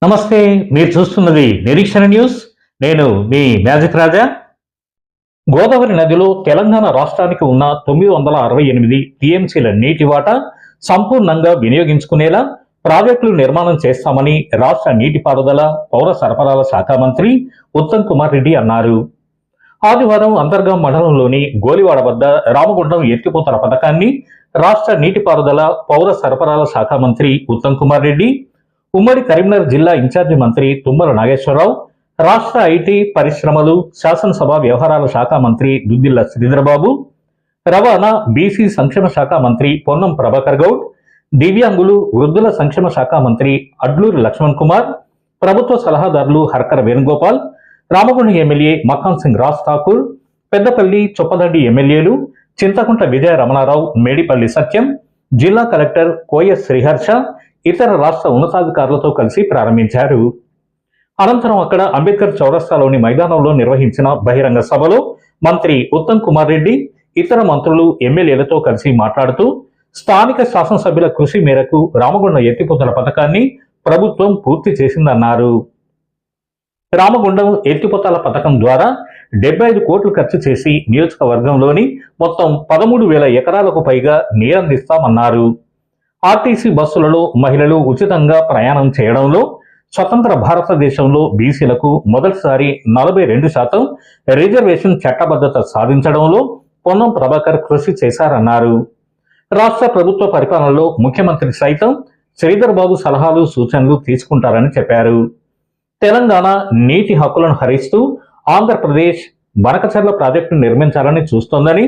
నమస్తే, మీరు చూస్తున్నది నిరీక్షణ న్యూస్. నేను మీ మ్యాజిక్ రాజా. గోదావరి నదిలో తెలంగాణ రాష్ట్రానికి ఉన్న 968 టీఎంసీల నీటి వాటా సంపూర్ణంగా వినియోగించుకునేలా ప్రాజెక్టులు నిర్మాణం చేస్తామని రాష్ట్ర నీటిపారుదల పౌర సరఫరాల శాఖ మంత్రి ఉత్తమ్ కుమార్ రెడ్డి అన్నారు. ఆదివారం అంతర్గాం మండలంలోని గోలివాడ వద్ద రామగుండం ఎత్తిపోతల పథకాన్ని రాష్ట్ర నీటిపారుదల పౌర సరఫరాల శాఖ మంత్రి ఉత్తమ్ కుమార్ రెడ్డి, ఉమ్మడి కరీంనగర్ జిల్లా ఇన్ఛార్జి మంత్రి తుమ్మల నాగేశ్వరరావు, రాష్ట్ర ఐటీ పరిశ్రమలు శాసనసభ వ్యవహారాల శాఖ మంత్రి దుద్దిల్ల శ్రీధరబాబు, రవాణా బీసీ సంక్షేమ శాఖ మంత్రి పొన్నం ప్రభాకర్ గౌడ్, దివ్యాంగులు వృద్ధుల సంక్షేమ శాఖ మంత్రి అడ్లూరి లక్ష్మణ్ కుమార్, ప్రభుత్వ సలహాదారులు హర్కర వేణుగోపాల్, రామగుండం ఎమ్మెల్యే మక్కాన్ సింగ్ రాజ్ ఠాకూర్, పెద్దపల్లి చొప్పదండి ఎమ్మెల్యేలు చింతకుంట విజయ రమణారావు, మేడిపల్లి సత్యం, జిల్లా కలెక్టర్ కోయ శ్రీహర్ష ఇతర రాష్ట్ర ఉన్నతాధికారులతో కలిసి ప్రారంభించారు. అనంతరం అక్కడ అంబేద్కర్ చౌరస్తాలోని మైదానంలో నిర్వహించిన బహిరంగ సభలో మంత్రి ఉత్తమ్ కుమార్ రెడ్డి ఇతర మంత్రులు ఎమ్మెల్యేలతో కలిసి మాట్లాడుతూ స్థానిక శాసనసభ్యుల కృషి మేరకు రామగుండం ఎత్తిపోతల పథకాన్ని ప్రభుత్వం పూర్తి చేసిందన్నారు. రామగుండం ఎత్తిపోతల పథకం ద్వారా 75 కోట్లు ఖర్చు చేసి నియోజకవర్గంలోని మొత్తం 13,000 ఎకరాలకు పైగా నీరందిస్తామన్నారు. ఆర్టీసీ బస్సులలో మహిళలు ఉచితంగా ప్రయాణం చేయడంలో స్వతంత్ర భారతదేశంలో బీసీలకు మొదటిసారి 42% రిజర్వేషన్ చట్టబద్ధత సాధించడంలో పొన్నం ప్రభాకర్ కృషి చేశారన్నారు. రాష్ట్ర ప్రభుత్వ పరిపాలనలో ముఖ్యమంత్రి సైతం శ్రీధర్ బాబు సలహాలు సూచనలు తీసుకుంటారని చెప్పారు. తెలంగాణ నీటి హక్కులను హరిస్తూ ఆంధ్రప్రదేశ్ బనకచర్ల ప్రాజెక్టును నిర్మించాలని చూస్తోందని,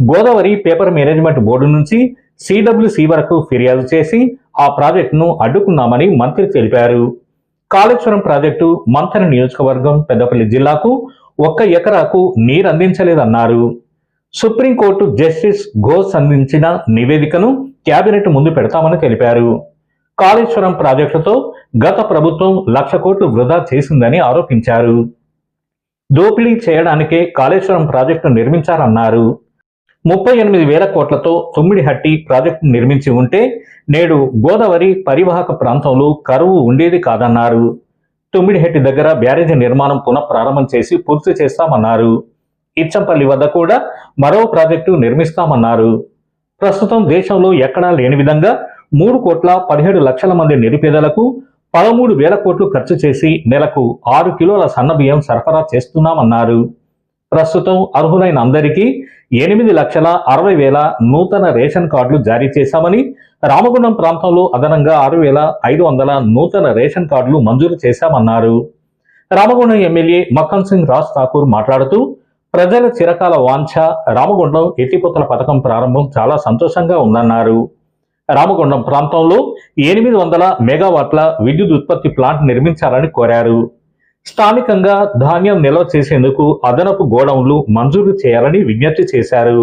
గోదావరి పేపర్ మేనేజ్మెంట్ బోర్డు నుంచి సిడబ్ల్యూసి వరకు ఫిర్యాదు చేసి ఆ ప్రాజెక్టును అడ్డుకున్నామని మంత్రి తెలిపారు. కాళేశ్వరం ప్రాజెక్టు మంథన నియోజకవర్గం పెద్దపల్లి జిల్లాకు 1 ఎకరాకు నీరు అందించలేదన్నారు. సుప్రీంకోర్టు జస్టిస్ ఘోష్ అందించిన నివేదికను కేబినెట్ ముందు పెడతామని తెలిపారు. కాళేశ్వరం ప్రాజెక్టుతో గత ప్రభుత్వం 1,00,000 కోట్లు వృధా చేసిందని ఆరోపించారు. దోపిడీ చేయడానికే కాళేశ్వరం ప్రాజెక్టు నిర్మించారన్నారు. 38,000 కోట్లతో తుమ్మిడిహట్టి ప్రాజెక్టు నిర్మించి ఉంటే నేడు గోదావరి పరివాహక ప్రాంతంలో కరువు ఉండేది కాదన్నారు. తుమ్మిడిహట్టి దగ్గర బ్యారేజీ నిర్మాణం పునఃప్రారంభం చేసి పూర్తి చేస్తామన్నారు. ఇచ్చంపల్లి వద్ద కూడా మరో ప్రాజెక్టు నిర్మిస్తామన్నారు. ప్రస్తుతం దేశంలో ఎక్కడా లేని విధంగా 3,17,00,000 మంది నిరుపేదలకు 13,000 కోట్లు ఖర్చు చేసి నెలకు 6 కిలోల సన్నబియ్యం సరఫరా చేస్తున్నామన్నారు. ప్రస్తుతం అర్హులైన అందరికీ 8,60,000 నూతన రేషన్ కార్డులు జారీ చేశామని, రామగుండం ప్రాంతంలో అదనంగా 6,500 నూతన రేషన్ కార్డులు మంజూరు చేశామన్నారు. రామగుండం ఎమ్మెల్యే మక్కన్ సింగ్ రాజ్ ఠాకూర్ మాట్లాడుతూ ప్రజల చిరకాల వాంఛ రామగుండం ఎత్తిపోతల పథకం ప్రారంభం చాలా సంతోషంగా ఉందన్నారు. రామగుండం ప్రాంతంలో 800 మెగావాట్ల విద్యుత్ ఉత్పత్తి ప్లాంట్ నిర్మించాలని కోరారు. స్థానికంగా ధాన్యం నిల్వ చేసేందుకు అదనపు గోడౌన్లు మంజూరు చేయాలని విజ్ఞప్తి చేశారు.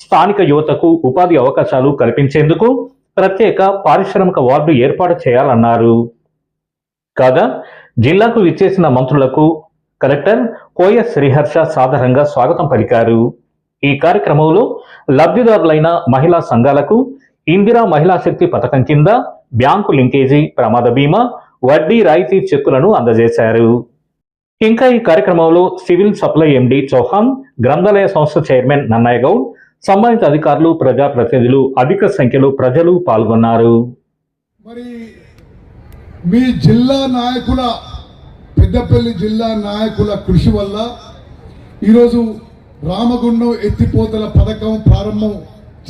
స్థానిక యువతకు ఉపాధి అవకాశాలు కల్పించేందుకు ప్రత్యేక పారిశ్రామిక వార్డు ఏర్పాటు చేయాలన్నారు. కాగా జిల్లాకు విచ్చేసిన మంత్రులకు కలెక్టర్ కోయ శ్రీహర్ష సాదరంగా స్వాగతం పలికారు. ఈ కార్యక్రమంలో లబ్ధిదారులైన మహిళా సంఘాలకు ఇందిరా మహిళా శక్తి పథకం కింద బ్యాంకు లింకేజీ, ప్రమాద బీమా, వడ్డీ రాయితీ చెక్కులను అందజేశారు. ఇంకా ఈ కార్యక్రమంలో సివిల్ సప్లై ఎండి చౌహాన్, గ్రంథాలయ సంస్థ చైర్మన్ నన్నయ్య గౌడ్, సంబంధిత అధికారులు, ప్రజాప్రతినిధులు, అధిక సంఖ్యలో ప్రజలు పాల్గొన్నారు. మరి మీ జిల్లా నాయకుల, పెద్దపల్లి జిల్లా నాయకుల కృషి వల్ల ఈరోజు రామగుండం ఎత్తిపోతల పథకం ప్రారంభం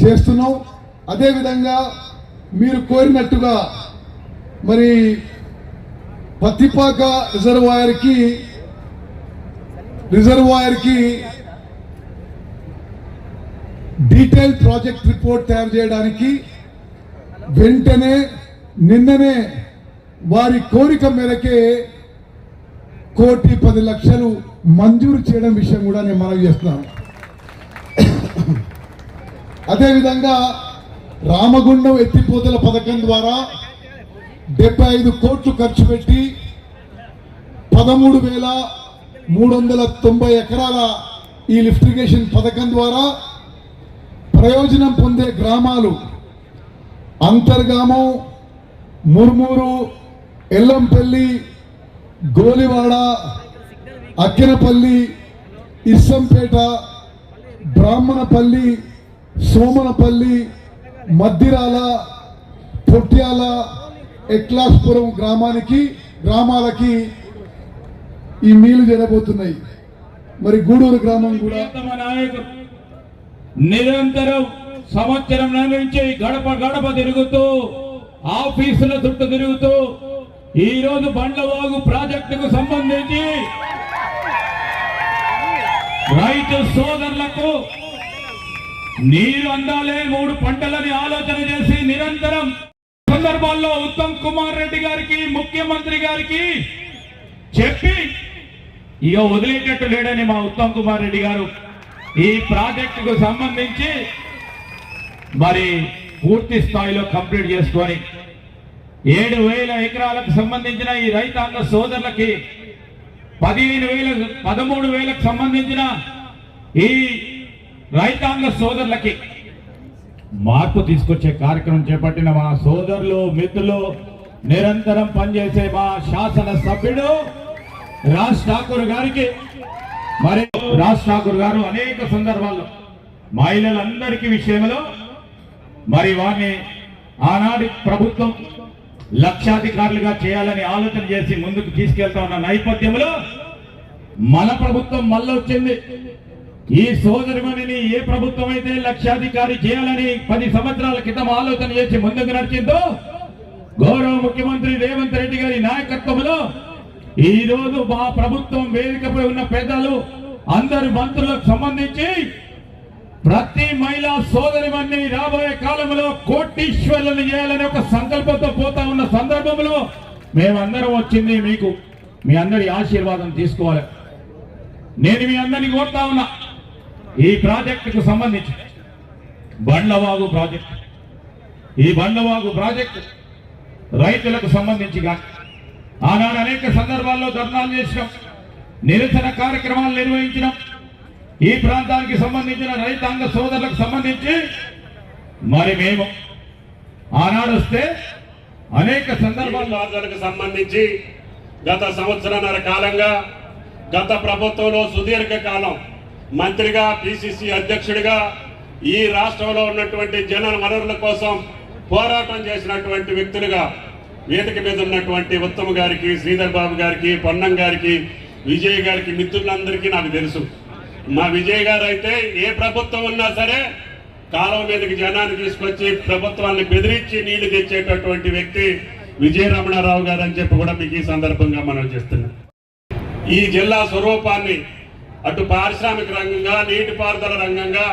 చేస్తున్నాం. అదేవిధంగా మీరు కోరినట్టుగా మరి పత్తిపాక రిజర్వాయర్కి డీటెయిల్ ప్రాజెక్ట్ రిపోర్ట్ తయారు చేయడానికి వెంటనే నిన్ననే వారి కోరిక మేరకే 1,10,00,000 మంజూరు చేయడం విషయం కూడా నేను మనవి చేస్తున్నాను. అదేవిధంగా రామగుండం ఎత్తిపోతల పథకం ద్వారా 75 కోట్లు ఖర్చు పెట్టి 13,390 ఎకరాల ఈ లిఫ్ట్ ఇరిగేషన్ పథకం ద్వారా ప్రయోజనం పొందే గ్రామాలు అంతర్గామం, ముర్మూరు, ఎల్లంపల్లి, గోలివాడ, అక్కినపల్లి, ఇస్సంపేట, బ్రాహ్మణపల్లి, సోమనపల్లి, మద్దిరాల, పొట్యాల, ఎక్లాస్పురం గ్రామాలకి ఈ నీళ్లు జరగబోతున్నాయి. మరి గూడూరు గ్రామం కూడా నిరంతరం సంవత్సరం నుంచి గడప గడప తిరుగుతూ ఆఫీసుల చుట్టూ తిరుగుతూ ఈ రోజు బండ్లవాగు ప్రాజెక్టుకు సంబంధించి రైతు సోదరులకు నీరు అందాలే 3 పంటలని ఆలోచన చేసి నిరంతరం సందర్భాల్లో ఉత్తమ్ కుమార్ రెడ్డి గారికి, ముఖ్యమంత్రి గారికి చెప్పి ఇక వదిలేటట్టు లేడని మా ఉత్తమ్ కుమార్ రెడ్డి గారు ఈ ప్రాజెక్టుకు సంబంధించి మరి పూర్తి స్థాయిలో కంప్లీట్ చేసుకొని 7,000 ఎకరాలకు సంబంధించిన ఈ రైతాంగ సోదరులకి 13,000 సంబంధించిన ఈ రైతాంగ సోదరులకి మార్పు తీసుకొచ్చే కార్యక్రమం చేపట్టిన మా సోదరులు, మిత్రులు, నిరంతరం పనిచేసే మా శాసన సభ్యుడు రాజ్ ఠాకూర్ గారికి, మరి రాజ్ ఠాకూర్ గారు అనేక సందర్భాల్లో మహిళలందరికీ విషయంలో మరి వారిని ఆనాటి ప్రభుత్వం లక్షాధికారులుగా చేయాలని ఆలోచన చేసి ముందుకు తీసుకెళ్తా ఉన్న నేపథ్యంలో మన ప్రభుత్వం మళ్ళీ వచ్చింది. ఈ సోదరిమణిని ఏ ప్రభుత్వం అయితే లక్షాధికారి చేయాలని 10 సంవత్సరాల క్రితం ఆలోచన చేసి ముందుకు నడిచిందో గౌరవ ముఖ్యమంత్రి రేవంత్ రెడ్డి గారి నాయకత్వంలో ఈ రోజు మా ప్రభుత్వం వేదికపై ఉన్న పెద్దలు అందరు మంత్రులకు సంబంధించి ప్రతి మహిళా సోదరిమణిని రాబోయే కాలంలో కోటీశ్వరులను చేయాలని ఒక సంకల్పంతో పోతా ఉన్న సందర్భంలో మేమందరం వచ్చింది మీకు మీ అందరి ఆశీర్వాదం తీసుకోవాలి. నేను మీ అందరినీ కోరుతా ఉన్నా, ఈ ప్రాజెక్టుకు సంబంధించి బండ్లవాగు ప్రాజెక్టు, ఈ బండ్లవాగు ప్రాజెక్టు రైతులకు సంబంధించి ఆనాడు అనేక సందర్భాల్లో ధర్నాలు చేసినాం, నిరసన కార్యక్రమాలు నిర్వహించినాం. ఈ ప్రాంతానికి సంబంధించిన రైతాంగ సోదరులకు సంబంధించి మరి మేము ఆనాడు వస్తే అనేక సందర్భాలకు సంబంధించి గత సంవత్సరాల కాలంగా గత ప్రభుత్వంలో సుదీర్ఘ కాలం మంత్రిగా, పిసిసి అధ్యక్షుడిగా ఈ రాష్ట్రంలో ఉన్నటువంటి జన వనరుల కోసం పోరాటం చేసినటువంటి వ్యక్తులుగా వేదిక మీద ఉన్నటువంటి ఉత్తమ్ గారికి, శ్రీధర్ బాబు గారికి, పొన్నం గారికి, విజయ్ గారికి, మిత్రులందరికీ నాకు తెలుసు. మా విజయ్ గారు అయితే ఏ ప్రభుత్వం ఉన్నా సరే కాలం మీదకి జనాన్ని తీసుకొచ్చి ప్రభుత్వాన్ని బెదిరించి నీళ్లు తెచ్చేటటువంటి వ్యక్తి విజయ రమణారావు గారు అని చెప్పి కూడా మీకు ఈ సందర్భంగా మనం చేస్తున్నాం. ఈ జిల్లా స్వరూపాన్ని అటు పారిశ్రామిక రంగంగా, నీటిపారుదల రంగంగా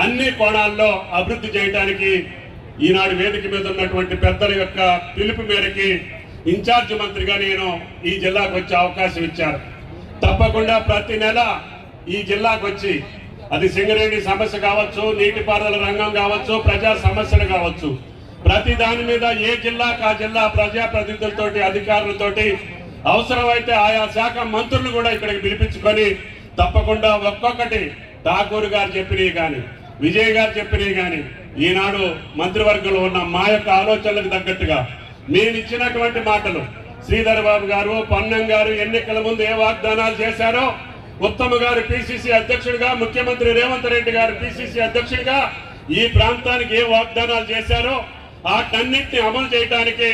అన్ని కోణాల్లో అభివృద్ధి చేయడానికి ఈనాడు వేదిక మీద ఉన్నటువంటి పెద్దల యొక్క పిలుపు మేరకి ఇన్ఛార్జ్ మంత్రిగా నేను ఈ జిల్లాకు వచ్చే అవకాశం ఇచ్చారు. తప్పకుండా ప్రతి నెల ఈ జిల్లాకు వచ్చి అది సింగరేణి సమస్య కావచ్చు, నీటిపారుదల రంగం కావచ్చు, ప్రజా సమస్యలు కావచ్చు, ప్రతి దాని మీద ఏ జిల్లాకు ఆ జిల్లా ప్రజాప్రతినిధులతోటి, అధికారులతోటి అవసరమైతే ఆయా శాఖ మంత్రులు కూడా ఇక్కడికి పిలిపించుకొని తప్పకుండా ఒక్కొక్కటి ఠాకూర్ గారు చెప్పినవి కానీ, విజయ్ గారు చెప్పినవి కానీ, ఈనాడు మంత్రివర్గంలో ఉన్న మా యొక్క ఆలోచనలకు తగ్గట్టుగా మేము ఇచ్చినటువంటి మాటలు శ్రీధర్ బాబు గారు, పొన్నం గారు ఎన్నికల ముందు ఏ వాగ్దానాలు చేశారో, ఉత్తమ్ గారు పిసిసి అధ్యక్షుడిగా, ముఖ్యమంత్రి రేవంత్ రెడ్డి గారు పిసిసి అధ్యక్షుడిగా ఈ ప్రాంతానికి ఏ వాగ్దానాలు చేశారో వాటన్నిటిని అమలు చేయడానికి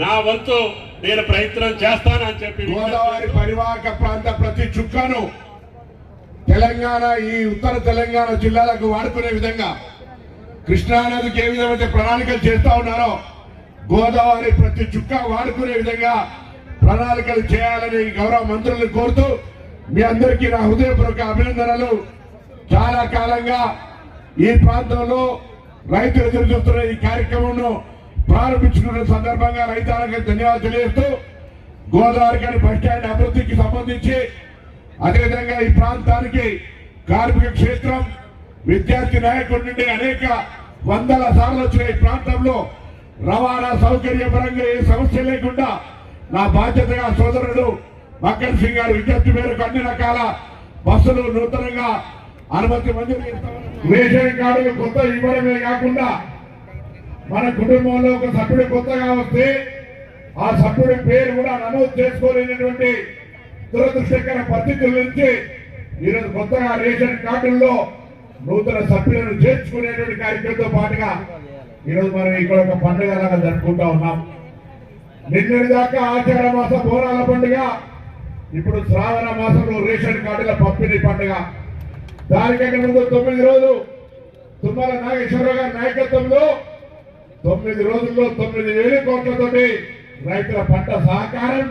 నా వంతు నేను ప్రయత్నం చేస్తానని చెప్పి గోదావరి పరివాహక ప్రాంత ప్రతి చుక్కను తెలంగాణ, ఈ ఉత్తర తెలంగాణ జిల్లాలకు వాడుకునే విధంగా కృష్ణానదికి ఏ విధమైతే ప్రణాళికలు చేస్తా ఉన్నారో గోదావరి ప్రతి చుక్క వాడుకునే విధంగా ప్రణాళికలు చేయాలని గౌరవ మంత్రులను కోరుతూ మీ అందరికీ నా హృదయపూర్వక అభినందనలు. చాలా కాలంగా ఈ ప్రాంతంలో రైతులు ఎదురు చూస్తున్న ఈ కార్యక్రమంను ప్రారంభించుకున్న సందర్భంగా రైతాంగానికి ధన్యవాదాలు తెలియజేస్తూ గోదావరి గారి బస్టాండ్ అభివృద్ధికి సంబంధించి అదేవిధంగా ఈ ప్రాంతానికి కార్మిక క్షేత్రం, విద్యార్థి నాయకుడి నుండి అనేక వందల సార్లు వచ్చిన ఈ ప్రాంతంలో రవాణా సౌకర్యపరంగా ఏ సమస్య లేకుండా నా బాధ్యతగా సోదరుడు మక్కన్ సింగ్ గారు విజ్ఞప్తి మేరకు అన్ని రకాల బస్సులు నూతనంగా అనుమతి మంజూరు చేస్తామని, రేషన్ కార్డులు కొత్త ఇవ్వడమే కాకుండా మన కుటుంబంలో ఒక సభ్యుడు కొత్తగా వస్తే ఆ సభ్యుడి పేరు కూడా నమోదు చేసుకోలేనటువంటి దురదృష్టకర పరిస్థితుల నుంచి ఈరోజు కొత్తగా రేషన్ కార్డుల్లో నూతన సభ్యులను చేర్చుకునేటువంటి కార్యక్రమంతో పాటుగా ఈరోజు మనం ఇక్కడ ఒక పండుగ లాగా జరుపుకుంటా ఉన్నాం. నిన్నటి దాకా ఆషాఢ మాస బోనాల పండుగ, ఇప్పుడు శ్రావణ మాసంలో రేషన్ కార్డుల పంపిణీ పండుగ. దానికంటే ముందు 9 రోజులు తుమ్మల నాగేశ్వరరావు గారి నాయకత్వంలో 9 రోజుల్లో 9,000 కోట్లతోటి రైతుల పంట సహకారం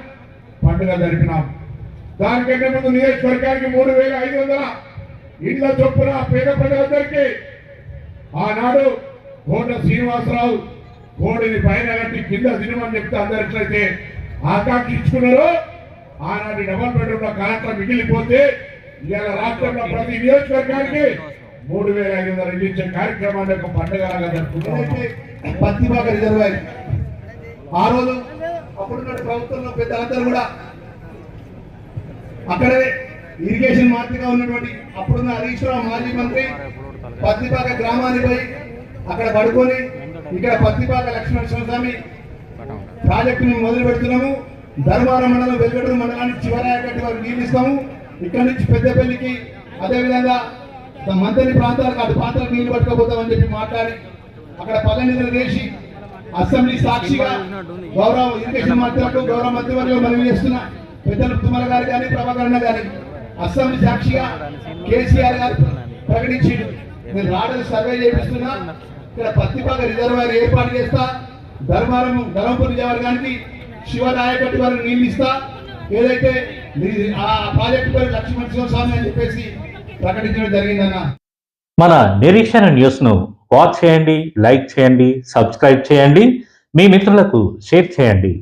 పండుగ జరిపినాం. దానికంటే ముందు నియోజకవర్గానికి 3,500 ఇళ్ల చొప్పున పేద ప్రజలందరికీ ఆనాడు కోట శ్రీనివాసరావు కోడిని పైన కట్టి కింద తినమని చెప్తే అందరిట్లయితే ఆకాంక్షించుకున్నారో ఆనాటి డబల్ బెడ్రూమ్ల కార్యక్రమం మిగిలిపోతే ఇవాళ రాష్ట్రంలో ప్రతి నియోజకవర్గానికి 3,500 ఇల్లు ఇచ్చే కార్యక్రమాన్ని ఒక పండుగలాగా జరుపుకుంటాం. పత్తిపాక రిజర్వాయర్ ఆ రోజు అప్పుడున్న ప్రభుత్వంలో పెద్దలందరూ కూడా అక్కడే ఇరిగేషన్ మంత్రిగా ఉన్నటువంటి అప్పుడున్న హరీష్ రావు మాజీ మంత్రి పత్తిపాక గ్రామానికి పోయి అక్కడ పడుకొని ఇక్కడ పత్తిపాక లక్ష్మణ స్వామి ప్రాజెక్టుని మొదలు పెడుతున్నాము. ధర్మారం మండలం వెలుగడూరు మండలానికి చివరాయకట్టి వారు నీళ్ళు ఇస్తాము. ఇక్కడ నుంచి పెద్దపల్లికి అదేవిధంగా మంత్రి ప్రాంతాలకు అటు ప్రాంతాలకు నీళ్లు పట్టుకోబోతామని చెప్పి మాట్లాడి అక్కడ పల్లెనిధులు చేసి అసెంబ్లీ సాక్షిగా గౌరవ ఇరిగేషన్ మంత్రులకు గౌరవ మంత్రివర్గం మనవి చేస్తున్న పెద్దలు తుమ్మల గారు కానీ ప్రభాకరణ గారి అసెంబ్లీ సాక్షిగా కేసీఆర్ గారు ప్రకటించారు. నేను రాడలు సర్వే చేపిస్తున్నా, ఇక్కడ పత్తిపాక రిజర్వాయర్ ఏర్పాటు చేస్తా, ధర్మపురి నియోజకవర్గానికి శివరాయకట్టి వారికి నీళ్ళు ఇస్తా, ఏదైతే ఆ ప్రాజెక్టు పేరు లక్ష్మణ స్వామి అని చెప్పేసి ప్రకటించడం జరిగిందన్న. మన నిరీక్షణ న్యూస్ను వాచ్ చేయండి, లైక్ చేయండి, సబ్స్క్రైబ్ చేయండి, మీ మిత్రులకు షేర్ చేయండి.